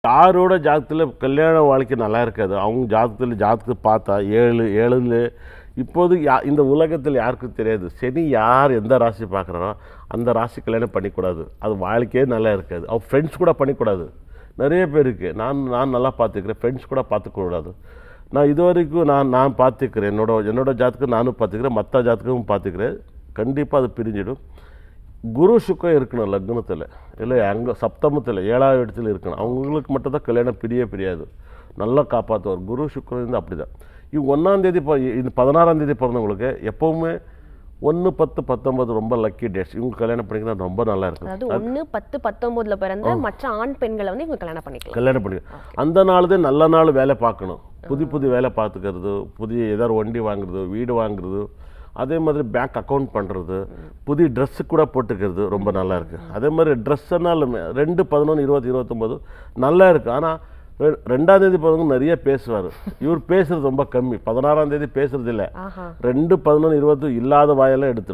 யாரோட ஜாதகத்தில் கல்யாண வாழ்க்கை நல்லா இருக்காது. அவங்க ஜாதகத்தை பார்த்தா 7 இப்போது இந்த உலகத்தில் யாருக்கும் தெரியாது. சனி யார் எந்த ராசி பார்க்குறாரோ அந்த ராசி கல்யாணம் பண்ணிக்கூடாது. அது வாழ்க்கையே நல்லா இருக்காது. அவங்க ஃப்ரெண்ட்ஸ் கூட பண்ணிக்கூடாது. நிறைய பேருக்கு நான் நல்லா பார்த்துக்கிறேன், ஃப்ரெண்ட்ஸ் கூட பார்த்துக்கூடாது. நான் இது வரைக்கும் நான் பார்த்துக்கிறேன். என்னோட ஜாதகம் நானும் பார்த்துக்கிறேன், மற்ற ஜாதகமும் பார்த்துக்கிறேன். கண்டிப்பாக அது பிரிஞ்சிடும். குரு சுக்கம் இருக்கணும் லக்னத்தில், இல்லை அங்கே சப்தமத்தில் 7ஆவது இடத்துல இருக்கணும். அவங்களுக்கு மட்டும்தான் கல்யாணம் பிரியாது, நல்லா காப்பாற்றுவார். குரு சுக்கரம் வந்து அப்படி தான். இவங்க 1ஆம் தேதி இது 16ஆம் தேதி பிறந்தவங்களுக்கு எப்போவுமே 1, 10, 19 ரொம்ப லக்கி டேட்ஸ். இவங்க கல்யாணம் பண்ணிக்கலாம் ரொம்ப நல்லா இருக்கும். அதாவது 1, 10, 19 பிறந்த மற்ற ஆண் பெண்களை வந்து இவங்க கல்யாணம் பண்ணிக்கலாம். அந்த நாள் தான் நல்ல நாள் வேலை பார்க்கணும். புது வேலை பார்த்துக்கிறது, புதிய ஏதாவது வண்டி வாங்குறது, வீடு வாங்குறது, அதே மாதிரி பேங்க் அக்கௌண்ட் பண்ணுறது, புதிய ட்ரெஸ்ஸு கூட போட்டுக்கிறது ரொம்ப நல்லா இருக்குது. அதே மாதிரி ட்ரெஸ்ஸுனாலுமே 2, 11, 20, 29 நல்லா இருக்குது. ஆனால் 2ஆம் தேதி பிறகு நிறைய பேசுவார். இவர் பேசுறது ரொம்ப கம்மி. 16ஆம் தேதி பேசுறது இல்லை. 2, 11, 20 இல்லாத வாயெல்லாம் எடுத்துடும்.